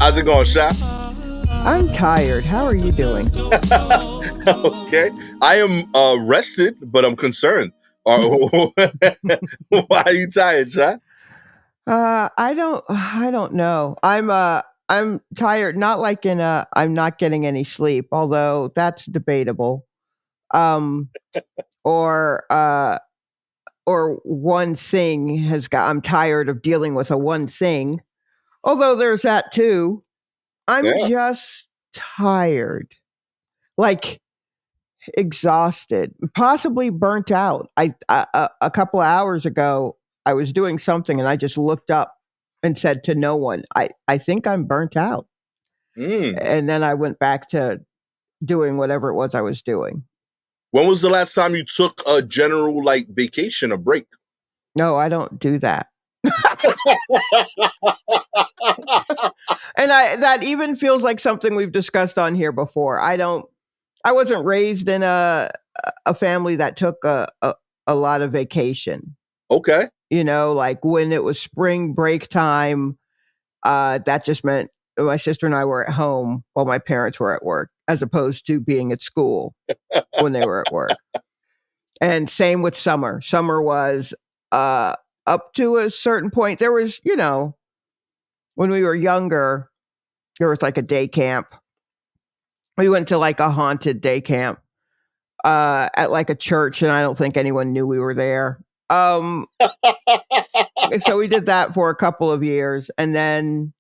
How's it going, Sha? I'm tired. How are you doing? Okay. I am rested, but I'm concerned. Why are you tired, Sha? I don't know. I'm tired, not like in a I'm not getting any sleep, although that's debatable. Um or one thing has got I'm tired of dealing with a one thing. Although there's that too. I'm Yeah. just tired. Like exhausted, possibly burnt out. A couple of hours ago, I was doing something and I just looked up and said to no one, I think I'm burnt out. Mm. And then I went back to doing whatever it was I was doing. When was the last time you took a general vacation, a break? No, I don't do that. And that even feels like something we've discussed on here before. I wasn't raised in a family that took a lot of vacation. Okay. Like when it was spring break time, that just meant my sister and I were at home while my parents were at work, as opposed to being at school when they were at work. And same with summer. Summer was up to a certain point. There was, when we were younger, there was like a day camp. We went to like a haunted day camp at like a church, and I don't think anyone knew we were there. So we did that for a couple of years, and then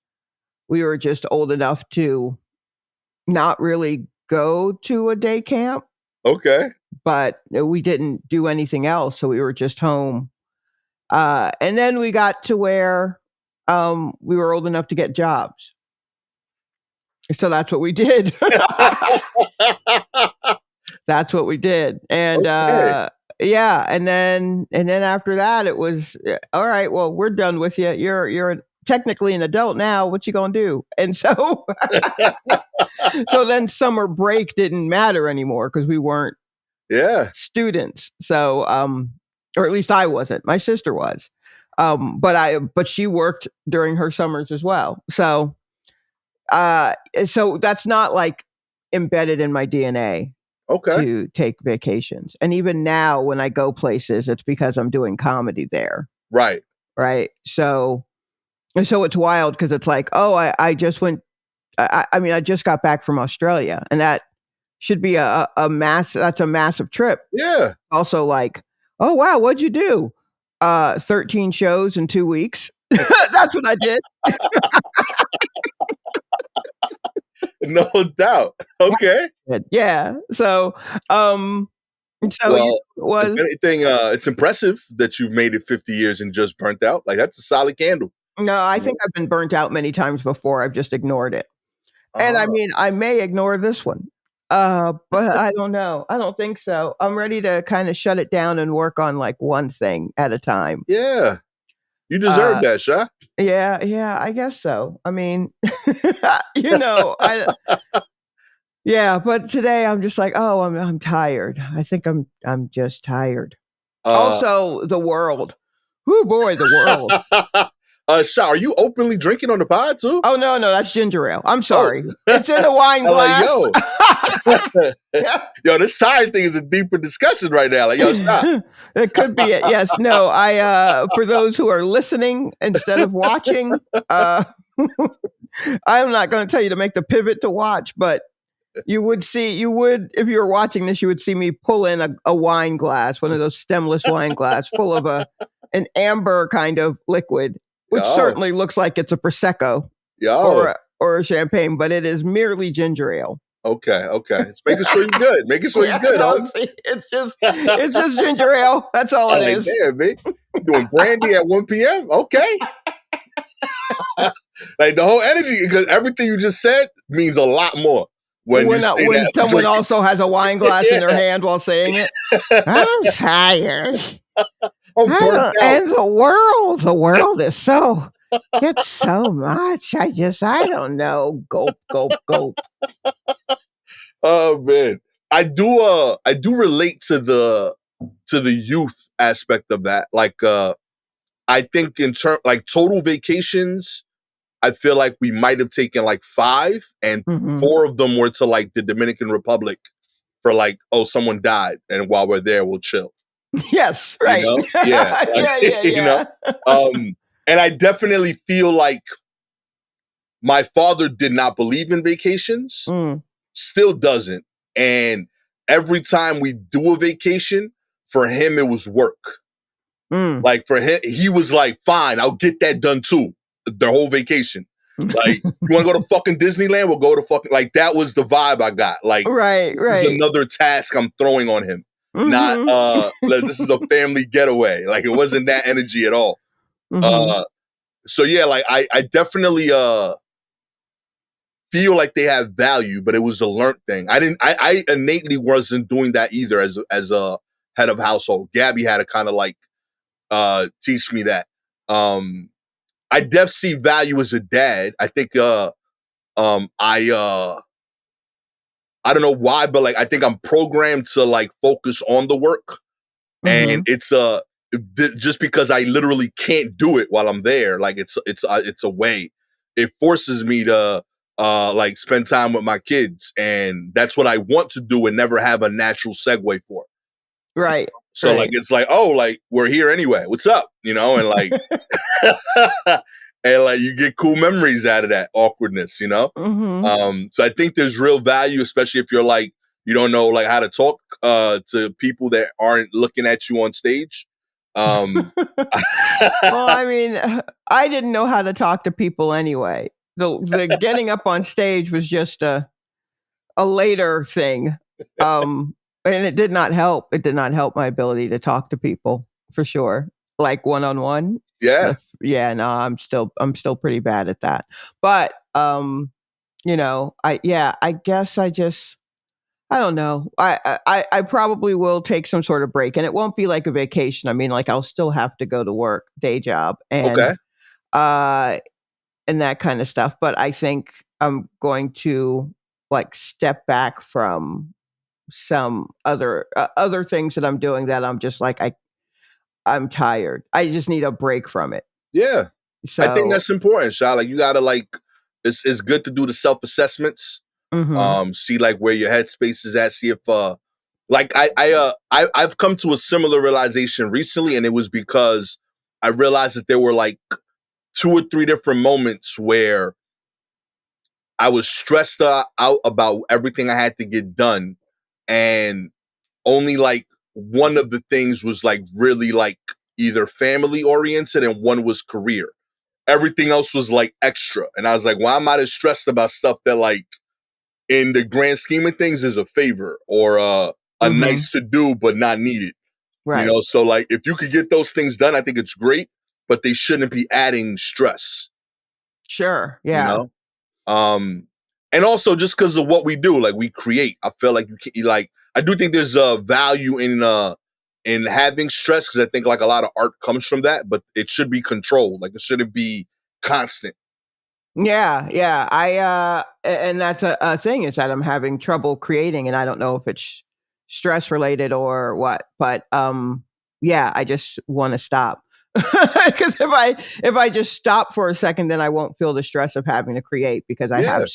we were just old enough to not really go to a day camp, Okay. but we didn't do anything else. So we were just home. And then we got to where we were old enough to get jobs. So that's what we did. That's what we did. And Okay. yeah, and then after that it was all right, well, we're done with you. You're technically an adult now. What you going to do? And so so then summer break didn't matter anymore because we weren't Yeah. students. So or at least I wasn't. My sister was. But she worked during her summers as well. So so that's not like embedded in my DNA Okay. to take vacations. And even now when I go places, it's because I'm doing comedy there. Right. Right. So it's wild because it's like, oh, I just went I mean, I just got back from Australia, and that should be a massive trip. Yeah. Also, like, oh wow, what'd you do? 13 shows in 2 weeks. That's what I did. No doubt. Okay. Yeah. So, you Well, if was anything, it's impressive that you've made it 50 years and just burnt out. Like that's a solid candle. no, I You know? think I've been burnt out many times before. I've just ignored it. And I Uh, mean, I may ignore this one. But I don't know. I don't think so. I'm ready to kind of shut it down and work on like one thing at a time. yeah. You deserve Uh, that, Sha. yeah, I guess so. I mean, I yeah, but today I'm just like, oh, I'm tired. I think I'm just tired. Uh, Also, the world. Oh boy, the world. Sha, are you openly drinking on the pod too? Oh no, that's ginger ale. I'm Oh, sorry. It's in a wine I'm like, glass. yo, this tired thing is a deeper discussion right now. Like, yo, Sha. It could be it. Yes. No, I for those who are listening instead of watching, I'm not going to tell you to make the pivot to watch, but you would if you were watching this, you would see me pull in a wine glass, one of those stemless wine glass full of an amber kind of liquid, which Yo, certainly looks like it's a prosecco yo. or a champagne, but it is merely ginger ale. Okay. It's making sure you're good. Making sure you're good, No, huh? it's just ginger ale. That's all I'm it like, is. damn, man. Doing brandy at 1 p.m. Okay. Like the whole energy, because everything you just said means a lot more when you say When that. someone also has a wine glass in their hand while saying it. I'm tired. I'm burnt out. And the world is it's so much. I don't know. Gulp, gulp, gulp. Oh man, I do relate to the youth aspect of that. Like, I think in term like total vacations, I feel like we might have taken like 5, and 4 of them were to like the Dominican Republic for like, oh, someone died, and while we're there, we'll chill. Yes, You right. know? Yeah. Like, Yeah. And I definitely feel like my father did not believe in vacations, still doesn't. And every time we do a vacation, for him, it was work. Like for him, he was like, fine, I'll get that done too. The whole vacation. Like, you want to go to fucking Disneyland? We'll go to fucking, like, that was the vibe I got. Like, right. This is another task I'm throwing on him. Not, this is a family getaway. Like, it wasn't that energy at all. So yeah, like, I definitely, feel like they have value, but it was a learned thing. I innately wasn't doing that either as a head of household. Gabby had to kind of like, teach me that. I def see value as a dad. I think I don't know why, but like I think I'm programmed to like focus on the work. And it's just because I literally can't do it while I'm there. Like it's a way. It forces me to like spend time with my kids, and that's what I want to do and never have a natural segue for. Right. So like it's like, oh, like we're here anyway. What's up? You know, and like and like you get cool memories out of that awkwardness, you know? So I think there's real value, especially if you're like, you don't know like how to talk to people that aren't looking at you on stage. Well, I mean, I didn't know how to talk to people anyway. The getting up on stage was just a later thing. And it did not help. It did not help my ability to talk to people for sure. Like one-on-one. Yeah. Yeah, no, I'm still pretty bad at that. But you know, I guess I don't know. I probably will take some sort of break, and it won't be like a vacation. I mean, like I'll still have to go to work, day job, and and that kind of stuff. But I think I'm going to like step back from some other things that I'm doing that I'm just like I'm tired. I just need a break from it. Yeah. So I think that's important, Sha. Like you gotta like it's good to do the self-assessments. See like where your headspace is at, see if like I've come to a similar realization recently, and it was because I realized that there were like 2 or 3 different moments where I was stressed out about everything I had to get done, and only like one of the things was like really like either family oriented and one was career. Everything else was like extra. And I was like, why am I as stressed about stuff that like in the grand scheme of things is a favor or a nice to do, but not needed. right. You know, so like if you could get those things done, I think it's great, but they shouldn't be adding stress. Sure. Yeah. You know? And also just because of what we do, like we create. I feel like you can like I do think there's a value in having stress, because I think like a lot of art comes from that, but it should be controlled. Like it shouldn't be constant. Yeah. I and that's a thing, is that I'm having trouble creating, and I don't know if it's stress related or what, but yeah, I just want to stop. Because if I just stop for a second, then I won't feel the stress of having to create, because I have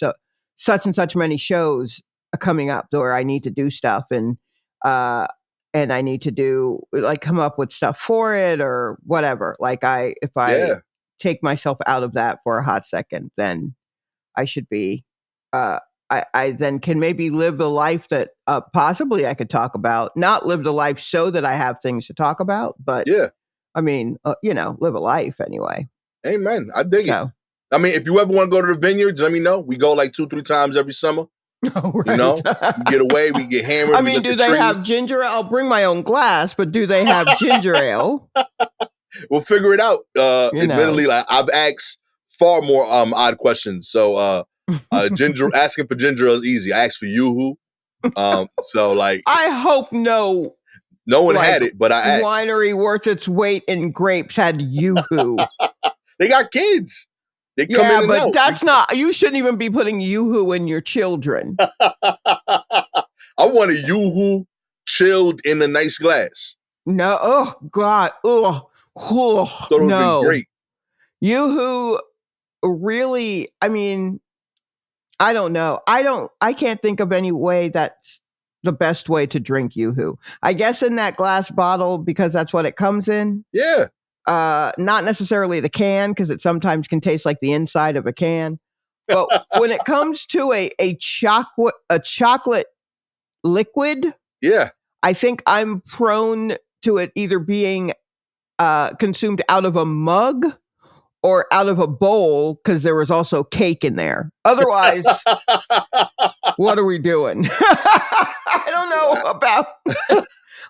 such and such many shows coming up where I need to do stuff, and I need to do like come up with stuff for it or whatever. Like if I take myself out of that for a hot second, then I should be I then can maybe live the life that possibly I could talk about. Not live the life so that I have things to talk about, but I mean, you know, live a life anyway. Amen. I dig it. I mean, if you ever want to go to the vineyards, let me know. We go like 2-3 times every summer. Right. You know, we get away, we get hammered. I mean, do they have ginger ale? I'll bring my own glass, but do they have ginger ale? We'll figure it out. Admittedly, like I've asked far more odd questions. So ginger asking for ginger ale is easy. I asked for yoo-hoo. So like I hope no one had it, but I asked. Winery worth its weight in grapes had yoo-hoo. They got kids. They come in and but out. That's not. You shouldn't even be putting yoo-hoo in your children. I want a yoo-hoo chilled in a nice glass. No, oh God, no. Great. Yoo-hoo really, I mean, I don't know. I can't think of any way that's the best way to drink Yoo-hoo. I guess in that glass bottle because that's what it comes in. Yeah. Not necessarily the can because it sometimes can taste like the inside of a can. But when it comes to a chocolate liquid, yeah, I think I'm prone to it either being consumed out of a mug or out of a bowl because there was also cake in there. Otherwise, what are we doing? I don't know about.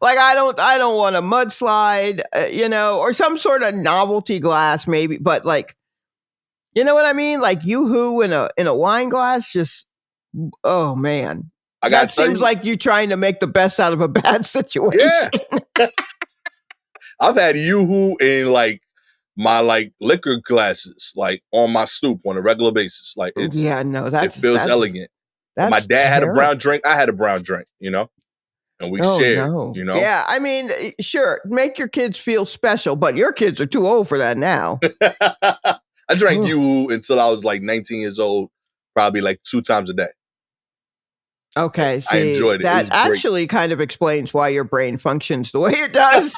Like I don't want a mudslide, or some sort of novelty glass, maybe. But like, you know what I mean? Like Yoo-hoo in a wine glass, just oh man, that seems like you trying to make the best out of a bad situation. Yeah, I've had Yoo-hoo in like my like liquor glasses, like on my stoop on a regular basis. Like it feels elegant. My dad had a brown drink. I had a brown drink. And we shared. No. Yeah, I mean, sure, make your kids feel special, but your kids are too old for that now. I drank Yoo-hoo until I was like 19 years old, probably like 2 times a day. Okay, I enjoyed it. That actually kind of explains why your brain functions the way it does.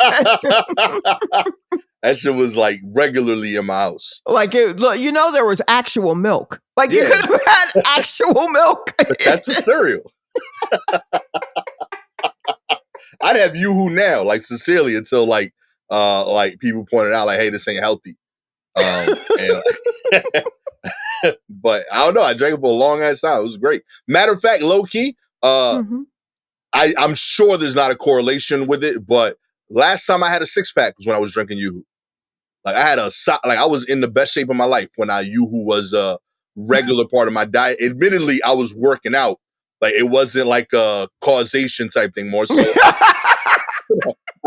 That shit was like regularly in my house. Like, there was actual milk. Like, you could have had actual milk. That's for cereal. I'd have Yoo-hoo now, like sincerely, until like people pointed out, like, hey, this ain't healthy. But I don't know. I drank it for a long ass time. It was great. Matter of fact, low key, I'm sure there's not a correlation with it, but last time I had a 6-pack was when I was drinking Yoo-hoo. Like I was in the best shape of my life when Yoo-hoo was a regular part of my diet. Admittedly, I was working out. Like it wasn't like a causation type thing more so. I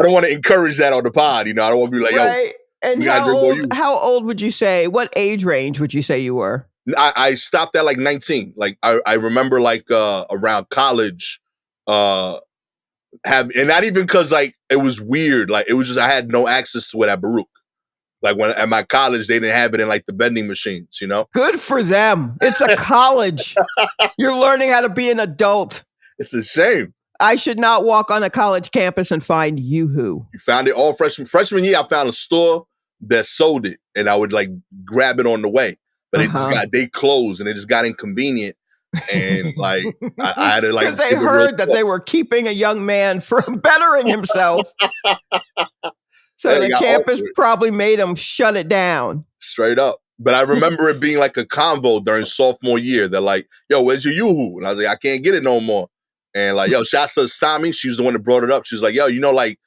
don't want to encourage that on the pod. I don't want to be like, right. And how old would you say, what age range would you say you were? I stopped at like 19. Like I remember like around college, and not even because like it was weird. Like it was just, I had no access to it at Baruch. Like when at my college, they didn't have it in like the vending machines, Good for them. It's a college. You're learning how to be an adult. It's a shame. I should not walk on a college campus and find Yoo-hoo. You found it all freshman year. I found a store that sold it, and I would like grab it on the way, but they closed, and it just got inconvenient. And like I had to like, because they heard that they were keeping a young man from bettering himself. So the campus probably made him shut it down. Straight up. But I remember it being like a convo during sophomore year. They're like, yo, where's your Yoo-hoo? And I was like, I can't get it no more. And like, yo, shouts to Stami. She was the one that brought it up. She was like, yo, like,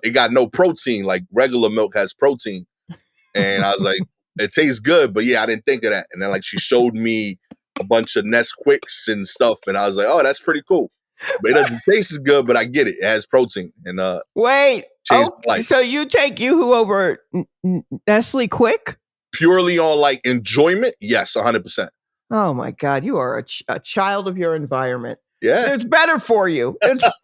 it got no protein. Like regular milk has protein. And I was like, it tastes good. But yeah, I didn't think of that. And then like she showed me a bunch of Nesquiks and stuff. And I was like, oh, that's pretty cool. But it doesn't taste as good, but I get it. It has protein. And wait. So you take Yoo-hoo over Nestle Quick? Purely on like enjoyment? Yes, 100%. Oh my God, you are a child of your environment. Yeah. It's better for you.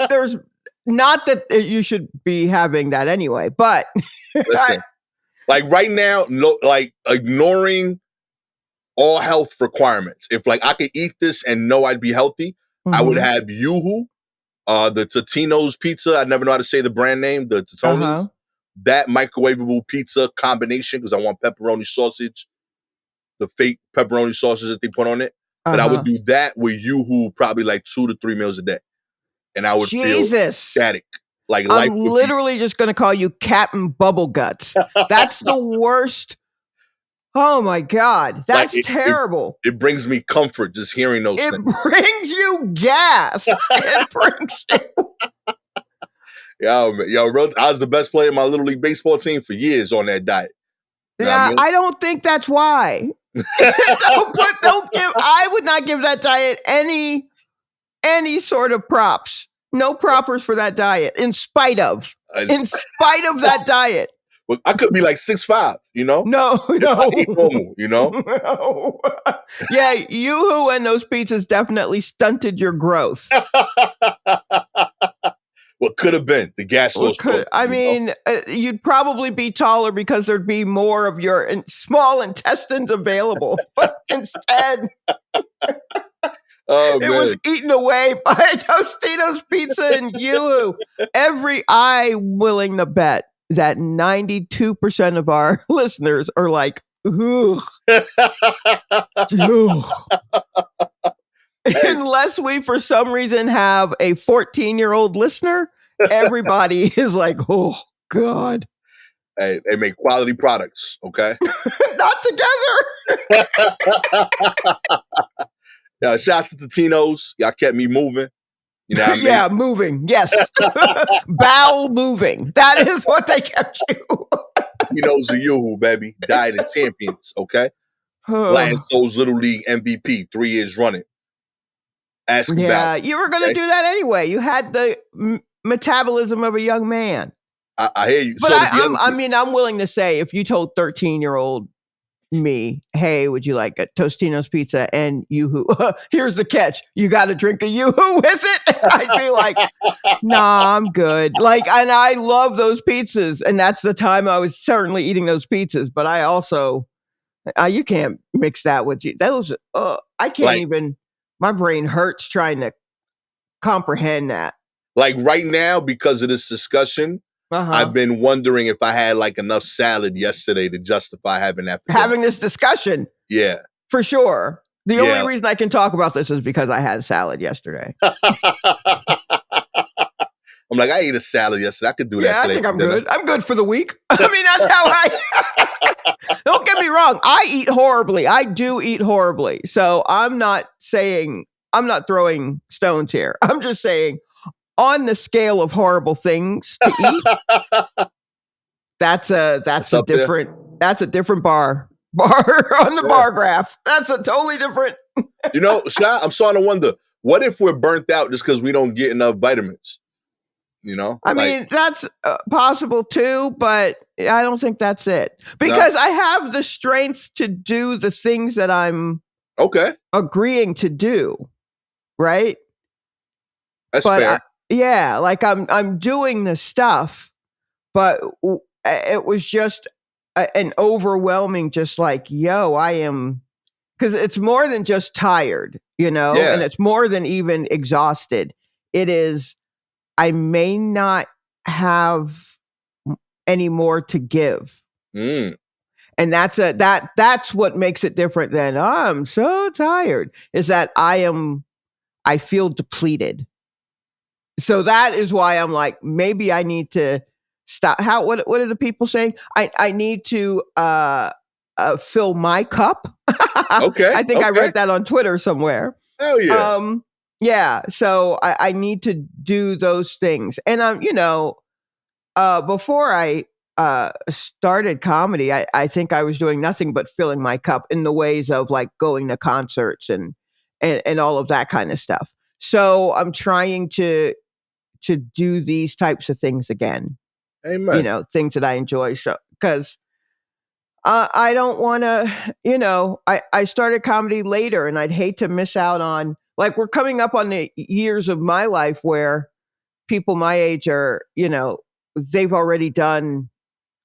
There's not that you should be having that anyway, but listen, like right now, like ignoring all health requirements. If like I could eat this and know I'd be healthy, I would have Yoo-hoo. The Totino's pizza, I never know how to say the brand name, the Totino's. That microwavable pizza combination, because I want pepperoni sausage, the fake pepperoni sausage that they put on it. But I would do that with Yoo-hoo probably like 2 to 3 meals a day. And I would feel ecstatic. Like I'm literally just going to call you Captain Bubble Guts. That's the worst. Oh my God, that's terrible. It brings me comfort just hearing those things. It brings you gas. It brings you. Yo, I was the best player in my Little League baseball team for years on that diet. I don't think that's why. I would not give that diet any sort of props. No propers for that diet, in spite of that diet. Well, I could be like 6'5", No. Normal, No. Yeah, Yoo-hoo and those pizzas definitely stunted your growth. What could have been the Gastor story. I mean, you'd probably be taller because there'd be more of your small intestines available. But instead, it was eaten away by Tostino's Pizza and Yoo-hoo. I'm willing to bet that 92% of our listeners are like, ugh. Unless we, for some reason, have a 14-year-old listener, everybody is like, oh, God. Hey, they make quality products, okay? Not together. Yeah, shouts to Tino's. Y'all kept me moving. You know what I mean? Yeah, moving. Yes. Bowel moving. That is what they kept you. Tino's a Yoo-hoo, baby. Died in champions, okay? Latin Souls Little League MVP, 3 years running. Ask about you were going to do that anyway. You had the metabolism of a young man. I hear you. But I'm willing to say, if you told 13-year-old me, hey, would you like a Tostino's Pizza and Yoo-hoo? Here's the catch. You got to drink a Yoo-hoo with it? I'd be like, nah, I'm good. Like, and I love those pizzas. And that's the time I was certainly eating those pizzas. But I also, you can't mix that with you. Those, I can't even. My brain hurts trying to comprehend that. Like right now, because of this discussion, I've been wondering if I had like enough salad yesterday to justify having that. Having this discussion. Yeah. For sure. The only reason I can talk about this is because I had salad yesterday. I'm like, I ate a salad yesterday. I could do that today. I think I'm good. I'm good for the week. I mean, that's how don't get me wrong. I eat horribly. I do eat horribly. So I'm not throwing stones here. I'm just saying on the scale of horrible things to eat, that's a different bar on the bar graph. That's a totally different. You know, Scott, I'm starting to wonder, what if we're burnt out just because we don't get enough vitamins? You know, I mean, that's possible too, but I don't think that's it because I have the strength to do the things that I'm agreeing to do. Right. That's fair. Like I'm doing the stuff, but it was just an overwhelming, just like, yo, I am, because it's more than just tired, you know, and it's more than even exhausted. It is, I may not have any more to give. And that's what makes it different than I'm so tired, is that I feel depleted. So that is why I'm like, maybe I need to stop. What are the people saying? I need to fill my cup. Okay. I think I read that on Twitter somewhere. Hell yeah. Yeah. So I need to do those things. And before I started comedy, I think I was doing nothing but filling my cup in the ways of like going to concerts and all of that kind of stuff. So I'm trying to do these types of things again. Amen. You know, things that I enjoy. So, because I don't want to, I started comedy later and I'd hate to miss out on, like, we're coming up on the years of my life where people my age are, they've already done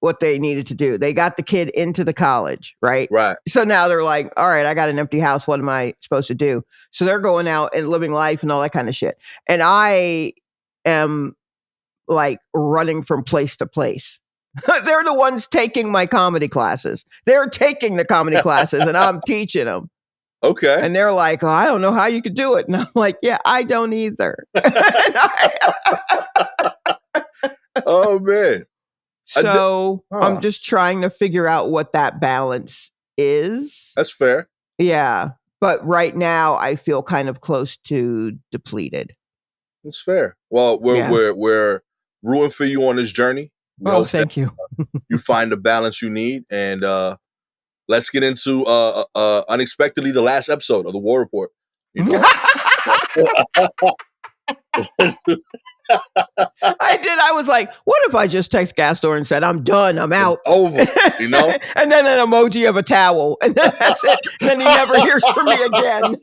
what they needed to do. They got the kid into the college, right? Right. So now they're like, all right, I got an empty house. What am I supposed to do? So they're going out and living life and all that kind of shit. And I am like running from place to place. They're the ones taking my comedy classes. They're taking the comedy classes and I'm teaching them. Okay. And they're like, I don't know how you could do it. And I'm like, yeah, I don't either. Oh, man. So I'm just trying to figure out what that balance is. That's fair. Yeah. But right now I feel kind of close to depleted. That's fair. Well, we're rooting for you on this journey. Thank you. You find the balance you need. And let's get into unexpectedly the last episode of the War Report. You know? I did. I was like, what if I just text Gastor and said, I'm done, I'm out. It's over, And then an emoji of a towel. And then that's it. And then he never hears from me again.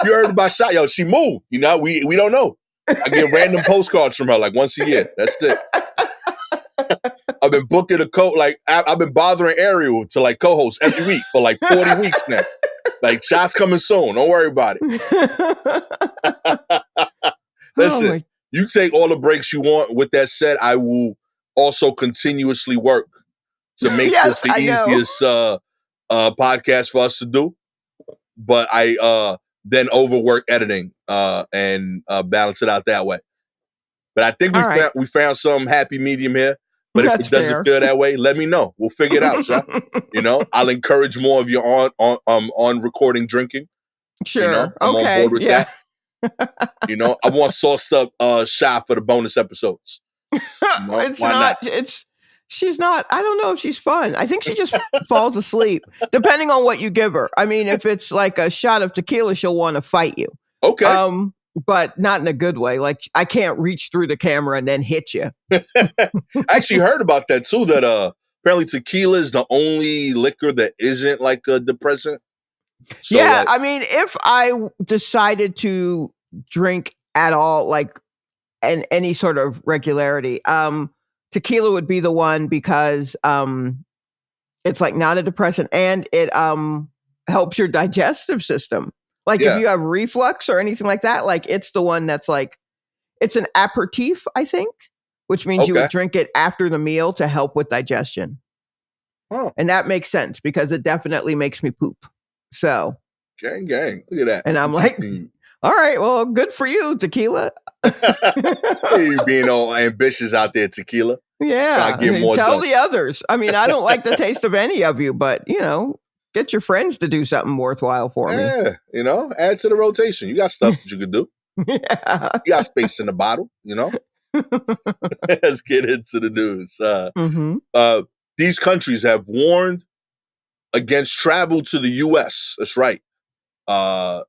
You heard about Shot. Yo, she moved. We don't know. I get random postcards from her like once a year. That's it. I've been booking a I've been bothering Ariel to like co-host every week for like 40 weeks now. Like, shots coming soon. Don't worry about it. Listen, you take all the breaks you want. With that said, I will also continuously work to make this the easiest podcast for us to do. But I then overwork editing and balance it out that way. But I think we found some happy medium here. But if it doesn't feel that way, let me know. We'll figure it out, Sha. I'll encourage more of you on recording drinking. Sure. I'm on board with that. I want sauced up Sha for the bonus episodes. It's not. She's not. I don't know if she's fun. I think she just falls asleep, depending on what you give her. I mean, if it's like a shot of tequila, she'll want to fight you. Okay. But not in a good way. Like, I can't reach through the camera and then hit you. I actually heard about that too, that apparently tequila is the only liquor that isn't like a depressant. So, yeah, I mean, if I decided to drink at all, like, and any sort of regularity, tequila would be the one because it's like not a depressant and it helps your digestive system. Like if you have reflux or anything like that, like it's the one that's like, it's an aperitif, I think, which means you would drink it after the meal to help with digestion. Oh. And that makes sense because it definitely makes me poop. So. Gang. Look at that. And I'm like, all right, well, good for you, tequila. You being all ambitious out there, tequila. Yeah. Tell the others. I mean, I don't like the taste of any of you, but, get your friends to do something worthwhile for me. Yeah, add to the rotation. You got stuff that you could do. Yeah. You got space in the bottle, Let's get into the news. These countries have warned against travel to the U.S. That's right. Travel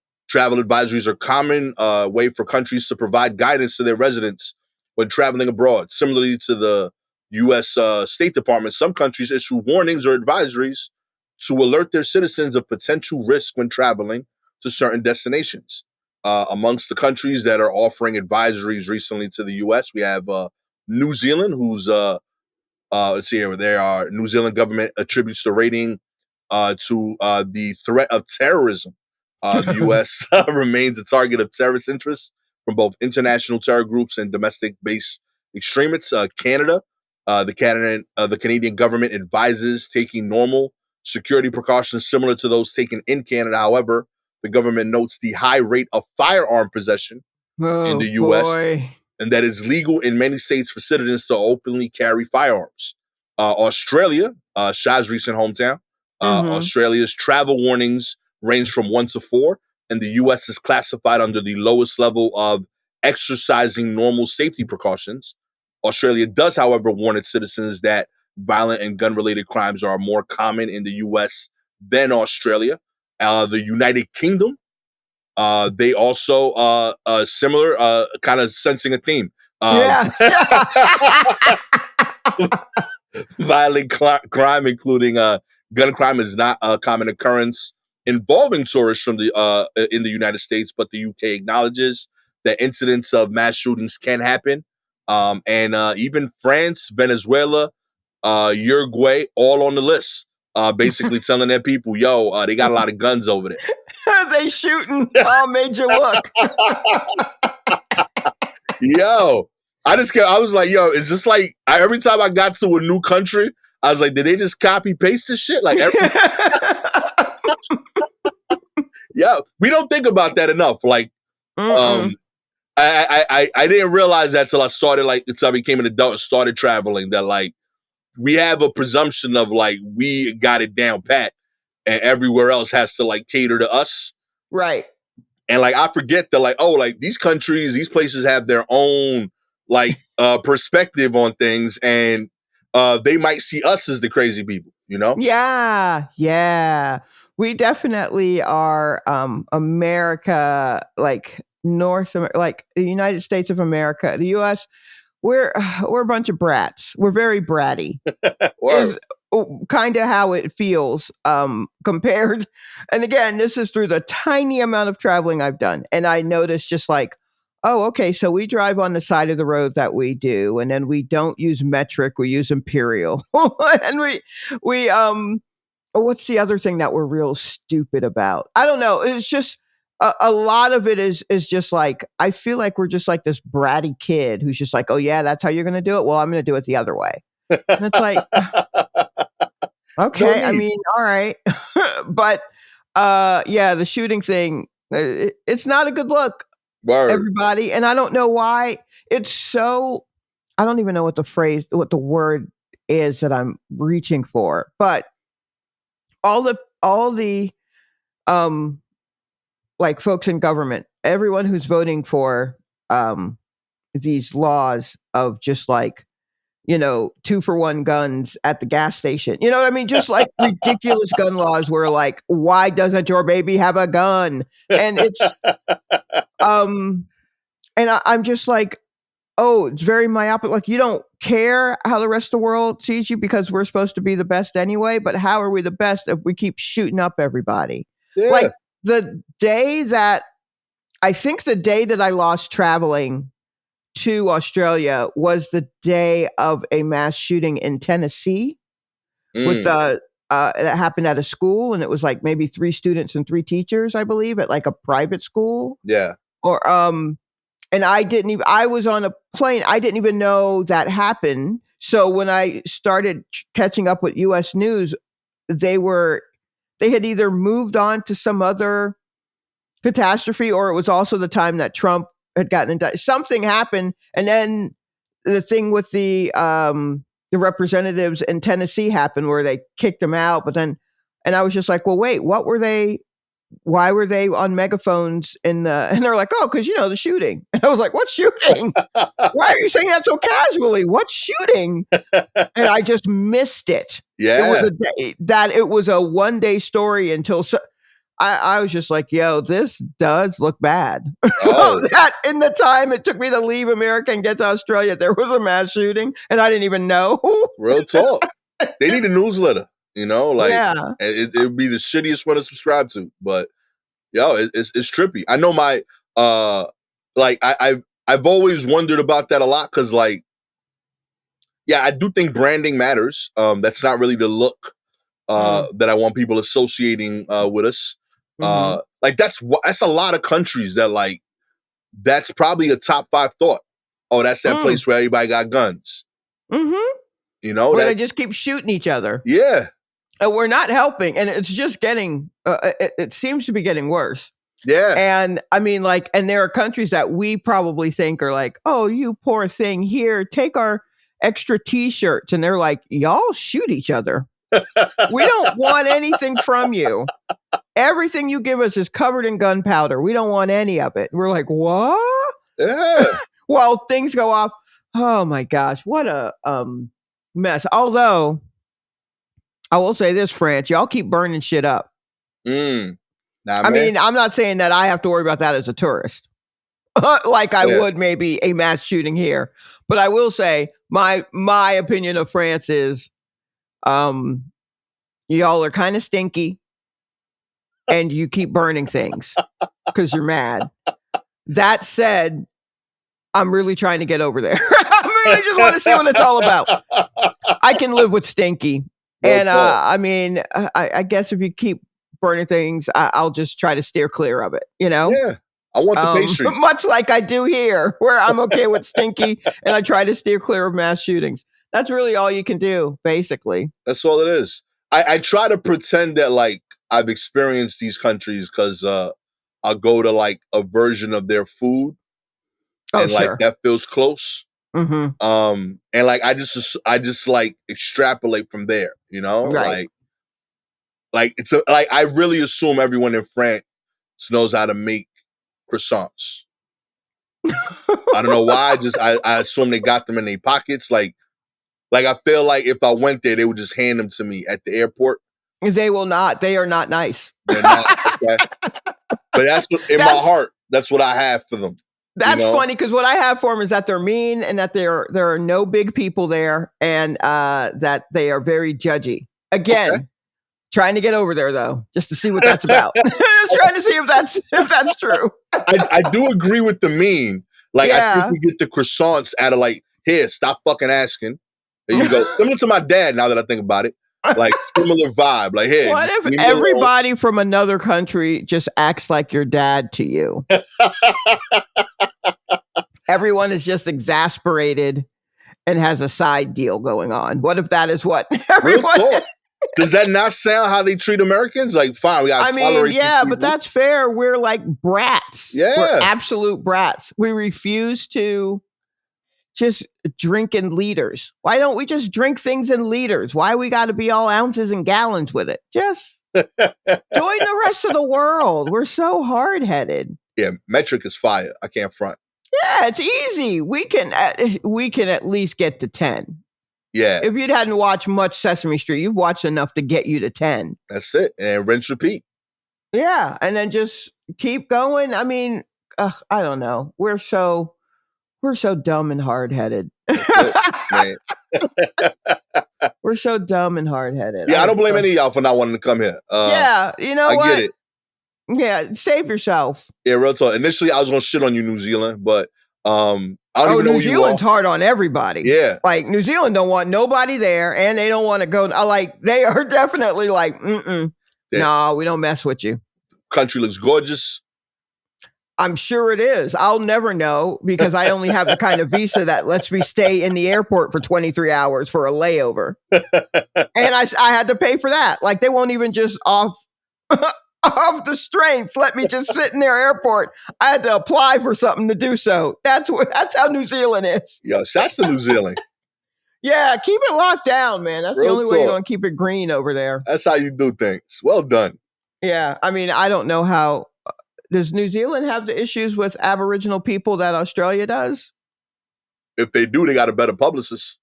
advisories are a common way for countries to provide guidance to their residents when traveling abroad. Similarly to the U.S. State Department, some countries issue warnings or advisories to alert their citizens of potential risk when traveling to certain destinations. Amongst the countries that are offering advisories recently to the U.S., we have New Zealand, who's, let's see here, New Zealand government attributes the rating to the threat of terrorism. The U.S. remains a target of terrorist interests from both international terror groups and domestic-based extremists. Canada, the Canadian government advises taking normal security precautions similar to those taken in Canada. However, the government notes the high rate of firearm possession in the U.S. and that it's legal in many states for citizens to openly carry firearms. Australia, Shah's recent hometown, Australia's travel warnings range from 1 to 4, and the U.S. is classified under the lowest level of exercising normal safety precautions. Australia does, however, warn its citizens that violent and gun-related crimes are more common in the U.S. than Australia. The United Kingdom, they also similar, kind of sensing a theme. Violent crime, including gun crime, is not a common occurrence involving tourists from in the United States, but the UK acknowledges that incidents of mass shootings can happen. And even France, Venezuela, Uruguay, all on the list, basically telling their people, yo, they got a lot of guns over there. They shooting all made you look. Yo, I was like, yo, is this like, every time I got to a new country, I was like, did they just copy paste this shit? Like, yeah, we don't think about that enough. Like, I didn't realize that till I became an adult and started traveling, that like, we have a presumption of like, we got it down pat and everywhere else has to like cater to us. Right. And like, I forget that like, oh, like these countries, these places have their own like perspective on things, and they might see us as the crazy people, Yeah. We definitely are America, like North America, like the United States of America, the US. We're a bunch of brats. We're very bratty. Is kind of how it feels compared. And again, this is through the tiny amount of traveling I've done. And I noticed just like oh, okay, so we drive on the side of the road that we do, and then we don't use metric, we use imperial. And what's the other thing that we're real stupid about? I don't know. It's just a lot of it is just like, I feel like we're just like this bratty kid who's just like, oh yeah, that's how you're going to do it. Well, I'm going to do it the other way. And it's like, okay, I mean, all right. But yeah, the shooting thing, it's not a good look. Word. Everybody. And I don't know why it's so, I don't even know what the word is that I'm reaching for, but all the like folks in government, everyone who's voting for these laws of just like, 2-for-1 guns at the gas station. You know what I mean? Just like ridiculous gun laws where like, why doesn't your baby have a gun? And it's and I'm just like, oh, it's very myopic. Like, you don't care how the rest of the world sees you because we're supposed to be the best anyway. But how are we the best if we keep shooting up everybody? Yeah. Like I think the day that I lost traveling to Australia was the day of a mass shooting in Tennessee with that happened at a school, and it was like maybe 3 students and 3 teachers, I believe, at like a private school. Yeah. Or and I was on a plane. I didn't even know that happened. So when I started catching up with US news, they had either moved on to some other catastrophe, or it was also the time that Trump had gotten indicted. Something happened. And then the thing with the representatives in Tennessee happened where they kicked them out. But then, and I was just like, well, wait, why were they on megaphones and they're like, oh, because the shooting. And I was like, what shooting? Why are you saying that so casually? What shooting? And I just missed it. Yeah. It was a one-day story until I was just like, yo, this does look bad. Oh. That in the time it took me to leave America and get to Australia, there was a mass shooting and I didn't even know. Real talk. They need a newsletter, like it would be the shittiest one to subscribe to, but it's trippy. I know my I've always wondered about that a lot because I do think branding matters. That's not really the look that I want people associating with us. That's a lot of countries that that's probably a top 5 thought. Oh, that's that place where everybody got guns. Where they just keep shooting each other. Yeah. And we're not helping. And it's just getting, it seems to be getting worse. Yeah. And I mean, and there are countries that we probably think are like, oh, you poor thing, here, take our extra t-shirts. And they're like, y'all shoot each other. We don't want anything from you. Everything you give us is covered in gunpowder. We don't want any of it. We're like, what? Yeah. Well, things go off. Oh my gosh, what a mess. Although, I will say this, France, y'all keep burning shit up. Nah, I mean, I'm not saying that I have to worry about that as a tourist. Like I would maybe a mass shooting here. But I will say my opinion of France is y'all are kind of stinky and you keep burning things because you're mad. That said, I'm really trying to get over there. I really just want to see what it's all about. I can live with stinky. And I mean, I guess if you keep burning things, I'll just try to steer clear of it, Yeah. I want the pastries. Much like I do here, where I'm okay with stinky and I try to steer clear of mass shootings. That's really all you can do, basically. That's all it is. I try to pretend that I've experienced these countries because I'll go to a version of their food. And sure. That feels close. Mm-hmm. And I just extrapolate from there, Right. It's I really assume everyone in France knows how to make croissants. I don't know why. I assume they got them in their pockets. I feel like if I went there, they would just hand them to me at the airport. They will not. They are not nice. They're not. Okay? But that's my heart. That's what I have for them. That's funny because what I have for them is that they're mean and that there are no big people there and that they are very judgy. Again, trying to get over there though, just to see what that's about. Just trying to see if that's true. I do agree with the mean, Like, I think we get the croissants out of like, here, stop fucking asking. There you go. Similar to my dad, now that I think about it. Like, similar vibe. Like, here, what if everybody from another country just acts like your dad to you? Everyone is just exasperated and has a side deal going on. What if that is what everyone... Does that not sound how they treat Americans? Like, fine, we gotta tolerate these people. But that's fair. We're like brats. Yeah. We're absolute brats. We refuse to just drink in liters. Why don't we just drink things in liters? Why we got to be all ounces and gallons with it? Just join the rest of the world. We're so hard-headed. Yeah, metric is fire. I can't front. Yeah, it's easy. We can at least get to 10. Yeah. If you hadn't watched much Sesame Street, you've watched enough to get you to 10. That's it. And rinse, repeat. Yeah. And then just keep going. I mean, I don't know. We're so dumb and hard-headed. Man. We're so dumb and hard-headed. Yeah, I don't blame any of y'all for not wanting to come here. Yeah, you know what? I get it. Yeah, save yourself. Yeah, real talk. Initially, I was going to shit on you, New Zealand, but I don't even know New Zealand's hard on everybody. Yeah. Like, New Zealand don't want nobody there, and they don't want to go. Like, they are definitely like, no, we don't mess with you. Country looks gorgeous. I'm sure it is. I'll never know because I only have the kind of visa that lets me stay in the airport for 23 hours for a layover. And I had to pay for that. Like, they won't even just off the strength let me just sit in their airport. I had to apply for something to do so. That's how New Zealand is. Yo, shouts to New Zealand. Yeah, keep it locked down, man. That's the only way you're going to keep it green over there. That's how you do things. Well done. Yeah, I mean, I don't know how... Does New Zealand have the issues with Aboriginal people that Australia does? If they do, they got a better publicist.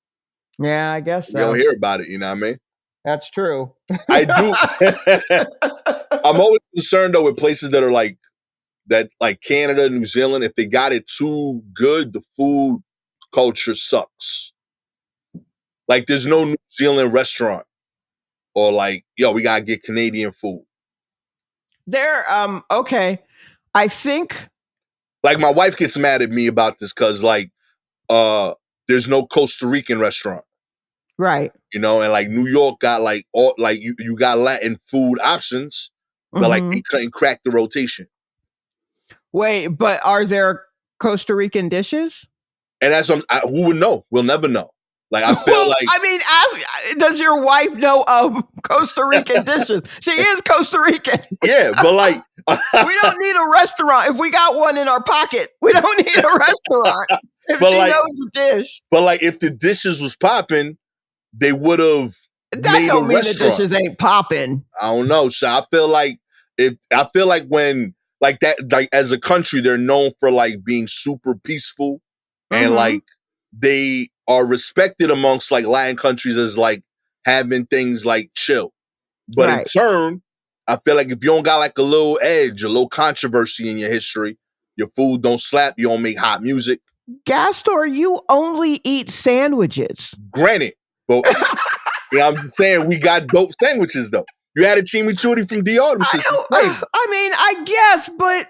Yeah, I guess so. You don't hear about it, you know what I mean? That's true. I do. I'm always concerned, though, with places that are like Canada, New Zealand. If they got it too good, the food culture sucks. Like, there's no New Zealand restaurant. Or like, yo, we got to get Canadian food. Okay. I think, like, my wife gets mad at me about this because, like, there's no Costa Rican restaurant, right? You know, and like New York got like all like you got Latin food options, but like they couldn't crack the rotation. Wait, but are there Costa Rican dishes? And that's what who would know? We'll never know. Like, I feel like... I mean, does your wife know of Costa Rican dishes? She is Costa Rican. Yeah, but like... we don't need a restaurant. If we got one in our pocket, we don't need a restaurant. If but she like, knows the dish. But like, if the dishes was popping, they would have made a restaurant. The dishes ain't popping. I don't know. So I feel like when... Like that, like as a country, they're known for like being super peaceful and like they are respected amongst like Latin countries as like having things like chill. But in turn, I feel like if you don't got like a little edge, a little controversy in your history, your food don't slap, you don't make hot music. Gastor, you only eat sandwiches. Granted, but you know, I'm just saying we got dope sandwiches though. You had a chimichurri from DR. I mean, I guess, but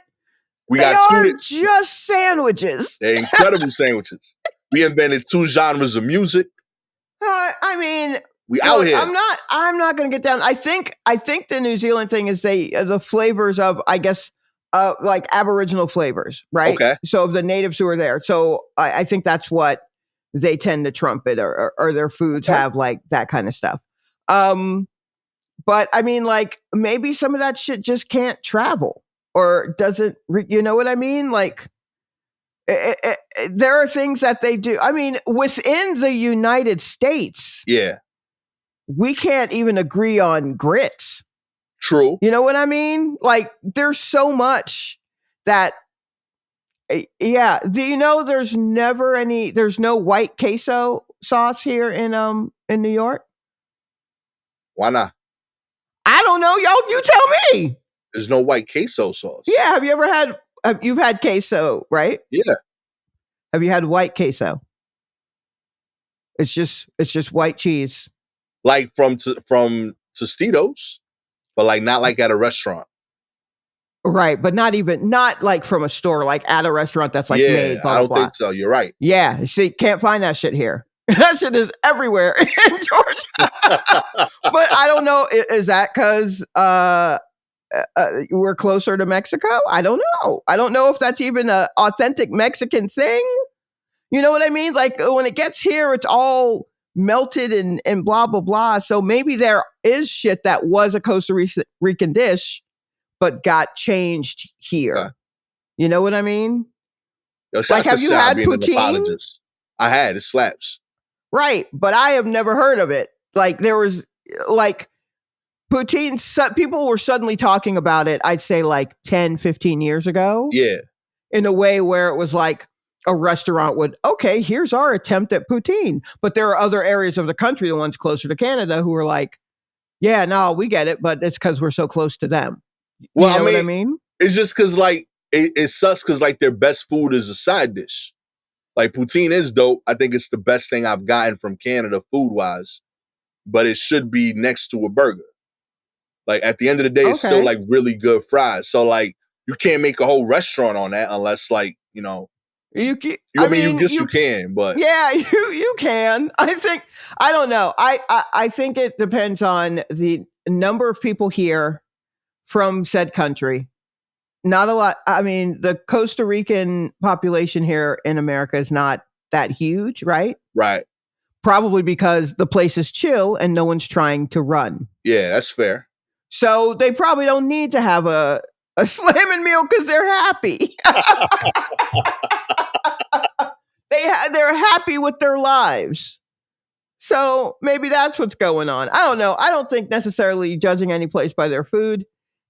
they are just sandwiches. They're incredible sandwiches. We invented 2 genres of music. I mean, we out here. I'm not going to get down. I think the New Zealand thing is the flavors of, I guess, like Aboriginal flavors, right? Okay. So of the natives who are there. So I think that's what they tend to trumpet, or their foods have like that kind of stuff. But I mean, like, maybe some of that shit just can't travel or doesn't, you know what I mean? Like, there are things that they do. I mean, within the United States, we can't even agree on grits. True. You know what I mean? Like, there's so much that, do you know there's no white queso sauce here in New York? Why not? I don't know, y'all. You tell me. There's no white queso sauce. Yeah, have you ever had? You've had queso, right? Yeah. Have you had white queso? It's just white cheese. Like from Tostitos, but like not like at a restaurant. Right, but not like from a store, like at a restaurant that's like made, blah, I blah, don't blah. think so. You're right. Yeah, see, can't find that shit here. That shit is everywhere in Georgia. But I don't know, is that because we're closer to Mexico? I don't know. I don't know if that's even an authentic Mexican thing. You know what I mean? Like when it gets here, it's all melted and blah, blah, blah. So maybe there is shit that was a Costa Rican dish, but got changed here. Okay. You know what I mean? Yo, Like, have you had being an poutine? apologist. I had. It slaps. Right, but I have never heard of it. Like there was like poutine, people were suddenly talking about it, I'd say like 10, 15 years ago. Yeah. In a way where it was like a restaurant would, okay, here's our attempt at poutine. But there are other areas of the country, the ones closer to Canada, who are like, yeah, no, we get it, but it's because we're so close to them. Well, you know what I mean? It's just because like it sucks because like their best food is a side dish. Like poutine is dope. I think it's the best thing I've gotten from Canada food wise, but it should be next to a burger. Like at the end of the day, it's still like really good fries. So like you can't make a whole restaurant on that unless like, you know, you can, but yeah, you can. I don't know. I think it depends on the number of people here from said country. Not a lot. I mean, the Costa Rican population here in America is not that huge, right? Right. Probably because the place is chill and no one's trying to run. Yeah, that's fair. So they probably don't need to have a slamming meal because they're happy. They're happy with their lives. So maybe that's what's going on. I don't know. I don't think necessarily judging any place by their food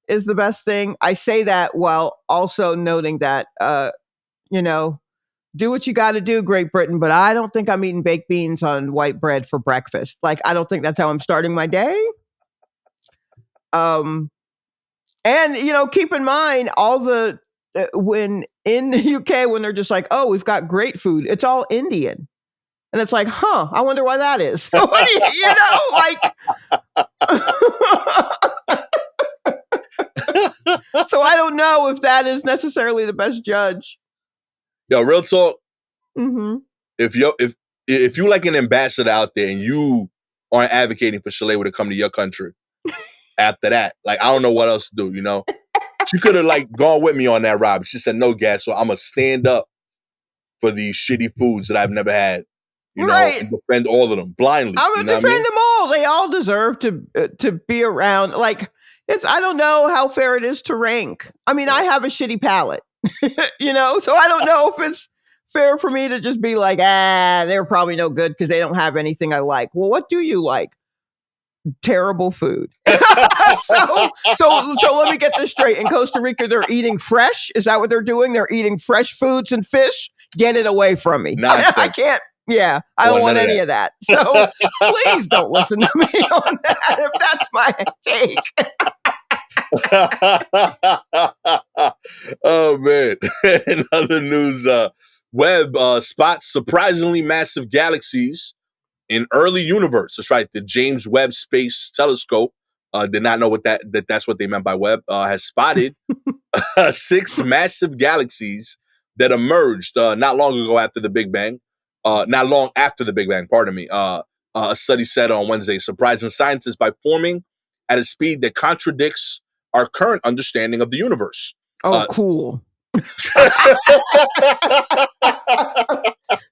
is the best thing. I say that while also noting that, you know, do what you got to do, Great Britain, but I don't think I'm eating baked beans on white bread for breakfast. Like, I don't think that's how I'm starting my day. And, you know, keep in mind all the, when in the UK, when they're just like, oh, we've got great food, it's all Indian. And it's like, huh, I wonder why that is. You know, like, so I don't know if that is necessarily the best judge. Yo, real talk. Mm-hmm. If you like an ambassador out there and you aren't advocating for Shalewa to come to your country, after that, like I don't know what else to do. You know, she could have like gone with me on that ride, but she said no, gas. So I'm gonna stand up for these shitty foods that I've never had. You know, and defend all of them blindly. I'm gonna defend them all. They all deserve to be around. Like I don't know how fair it is to rank. I mean, I have a shitty palate, you know, so I don't know if it's fair for me to just be like, they're probably no good because they don't have anything I like. Well, what do you like? Terrible food. so let me get this straight. In Costa Rica, they're eating fresh. Is that what they're doing? They're eating fresh foods and fish. Get it away from me. I can't. Yeah, I don't want any of that. So please don't listen to me on that if that's my take. Oh man. In other news, Webb spots surprisingly massive galaxies in early universe. That's right. The James Webb Space Telescope did not know that's what they meant by Webb. Has spotted 6 massive galaxies that emerged not long after the Big Bang. Not long after the Big Bang, pardon me. A study said on Wednesday, surprising scientists by forming at a speed that contradicts our current understanding of the universe. Oh, cool.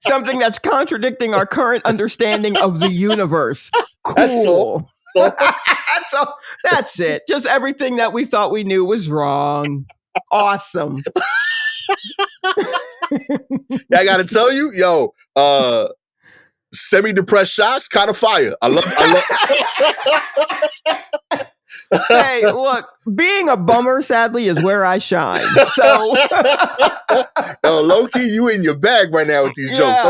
Something that's contradicting our current understanding of the universe. Cool. That's it. Just everything that we thought we knew was wrong. Awesome. I gotta tell you, yo, semi-depressed shots, kind of fire. I love Hey, look, being a bummer, sadly, is where I shine. So, yo, low-key, you in your bag right now with these jokes.